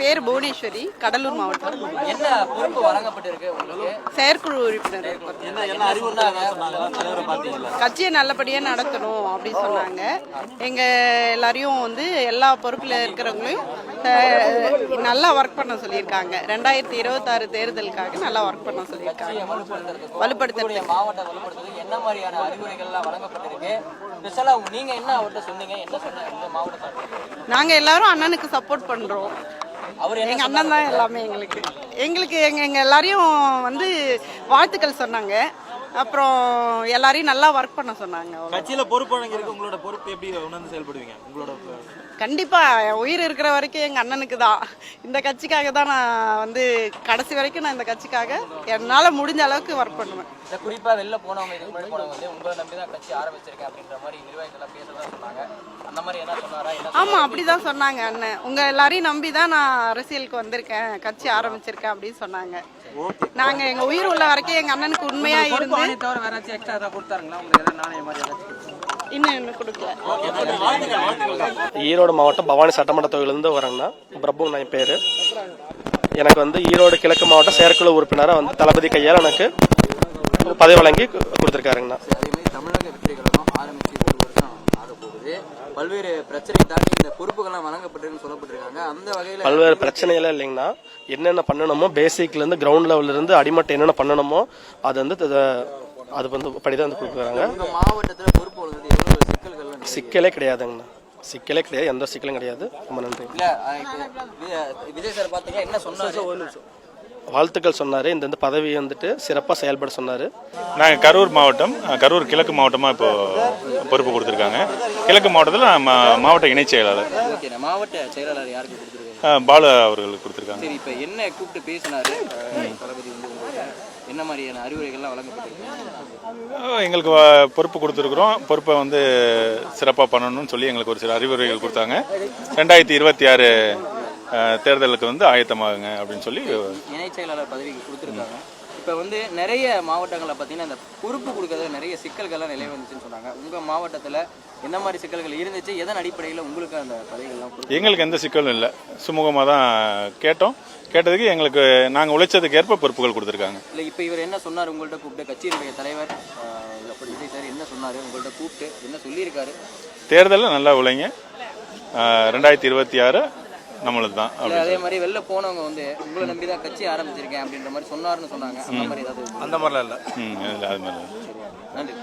பேர் புவனேஸ்வரி, கடலூர் மாவட்டம். என்ன பொறுப்பு வழங்கப்பட்டிருக்கு உங்களுக்கு? செயற்குழு உறுப்பினர். கட்சியை நல்லபடியா நடத்தணும் அப்படின்னு சொன்னாங்க. எங்க எல்லாரையும் எல்லா பொறுப்புல இருக்கிறவங்களையும் நல்லா ஒர்க் பண்ண சொல்லியிருக்காங்க. 2026 தேர்தலுக்காக நல்லா ஒர்க் பண்ண சொல்லியிருக்காங்க. வலுப்படுத்த மாவட்ட வலுப்படுத்துறதுக்கு என்ன மாதிரியான அறிவுரைகள்லாம் வழங்கப்பட்டிருக்கு? ஸ்பெஷலா நீங்க என்ன அவர்கிட்ட சொன்னீங்க? என்ன சொன்னாங்க இந்த மாவட்டத்தில்? நாங்க எல்லாரும் அண்ணனுக்கு சப்போர்ட் பண்றோம். எங்க அண்ணன் தான் எல்லாமே எங்களுக்கு எங்க எல்லாரையும் வாழ்த்துக்கள் சொன்னாங்க. அப்புறம் எல்லாரையும் நல்லா ஒர்க் பண்ண சொன்னாங்க. கட்சியில பொறுப்பு வழங்கியிருக்கு. உங்களோட பொறுப்பு எப்படி உணர்ந்து செயல்படுவீங்க? உங்களோட கண்டிப்பா உயிர் இருக்கிற வரைக்கும் எங்க அண்ணனுக்கு தான், இந்த கட்சிக்காக தான் நான் கடைசி வரைக்கும் நான் இந்த கட்சிக்காக என்னால முடிஞ்ச அளவுக்கு ஒர்க் பண்ணுவேன். குறிப்பா வெளில போனவங்க, இதுக்கு முன்னாடி போனவங்க உங்களை நம்பிதான் கட்சி ஆரம்பிச்சிருக்கேன் அப்படின்ற மாதிரி நிர்வாகிகள் பேசதான் சொன்னாங்க. அந்த மாதிரி என்ன சொன்னாரா? ஆமா, அப்படிதான் சொன்னாங்க. அண்ணன் உங்க எல்லாரையும் நம்பிதான் நான் அரசியலுக்கு வந்திருக்கேன், கட்சி ஆரம்பிச்சிருக்கேன் அப்படின்னு சொன்னாங்க. நாங்க எங்க உயிர் உள்ள வரைக்கும் எங்க அண்ணனுக்கு உண்மையா இருந்து இன்னும் கொடுக்கல. ஈரோடு மாவட்டம் பவானி சட்டமன்ற தொகுதியிலிருந்து வரேங்கன்னா பிரபு என் பேர். எனக்கு ஈரோடு கிழக்கு மாவட்ட செயற்குழு உறுப்பினராக தளபதி கையால் எனக்கு பதவி வழங்கி கொடுத்துருக்காருங்கண்ணா. தமிழக வெற்றி கழகம் ஆரம்பிச்சு 1 வருஷம் ஆக போகுது. பல்வேறு பிரச்சனை தாண்டி இந்த பொறுப்புகள்லாம் வழங்கப்பட்டிருக்குன்னு சொல்லப்பட்டிருக்காங்க. அந்த வகையில் பல்வேறு பிரச்சனைகள் இல்லைங்கன்னா என்னென்ன பண்ணணுமோ பேசிக்ல இருந்து கிரவுண்ட் லெவல்ல இருந்து அடிமட்டம் என்னென்ன பண்ணணுமோ அது படிதான் கொடுக்குறாங்க. மாவட்டத்தில் பொறுப்பு வழங்குறது எவ்வளவு சிக்கல்கள்? சிக்கலே கிடையாதுங்கண்ணா, சிக்கலே கிடையாது, எந்த சிக்கலும் கிடையாது. ரொம்ப நன்றி. விஜய் சார் பாத்தீங்கன்னா என்ன சொன்னாரு? வாழ்த்துக்கள் சொன்னாரு. இந்த பதவி சிறப்பாக செயல்பட சொன்னாரு. நாங்கள் கரூர் மாவட்டம், கரூர் கிழக்கு மாவட்டமாக இப்போ பொறுப்பு கொடுத்துருக்காங்க. கிழக்கு மாவட்டத்தில் மாவட்ட இணைச் செயலாளர். மாவட்ட செயலாளர் யாருக்கு கொடுத்துருக்காங்க? பாலு அவர்களுக்கு கொடுத்துருக்காங்க. சரி, இப்போ என்ன கூப்பிட்டு பேசினாரு தளபதி? என்ன மாதிரியான அறிவுரைகள்லாம் வழங்கப்பட்டிருக்கு? எங்களுக்கு பொறுப்பு கொடுத்துருக்குறோம். பொறுப்பை சிறப்பாக பண்ணணும்னு சொல்லி எங்களுக்கு ஒரு சில அறிவுரைகள் கொடுத்தாங்க. 2026 தேர்தலுக்கு ஆயத்தமாகுங்க அப்படின்னு சொல்லி இணை செயலாளர் பதவிக்கு கொடுத்துருக்காங்க. இப்போ நிறைய மாவட்டங்களில் பார்த்தீங்கன்னா இந்த பொறுப்பு கொடுக்கறதுல நிறைய சிக்கல்கள்லாம் நிலை வந்துச்சுன்னு சொன்னாங்க. உங்கள் மாவட்டத்தில் என்ன மாதிரி சிக்கல்கள் இருந்துச்சு? எதன் அடிப்படையில் உங்களுக்கு அந்த பதவிகள்லாம்? எங்களுக்கு எந்த சிக்கலும் இல்லை, சுமூகமாக தான் கேட்டதுக்கு எங்களுக்கு நாங்கள் உழைச்சதுக்கு ஏற்ப பொறுப்புகள் கொடுத்துருக்காங்க. இல்லை, இப்போ இவர் என்ன சொன்னார் உங்கள்கிட்ட கூப்பிட்டு? கட்சியினுடைய தலைவர் விஜய் சார் என்ன சொன்னார் உங்கள்கிட்ட கூப்பிட்டு? என்ன சொல்லியிருக்காரு? தேர்தலில் நல்லா உழைங்க, 2026 நம்மளுக்கு தான். அதே மாதிரி வெளில போனவங்க உங்களை நம்பி தான் கட்சி ஆரம்பிச்சிருக்கேன் அப்படின்ற மாதிரி சொன்னாருன்னு சொன்னாங்க. அந்த மாதிரி ஏதாவது? அந்த மாதிரிலாம் இல்லை. அது மாதிரி. நன்றி.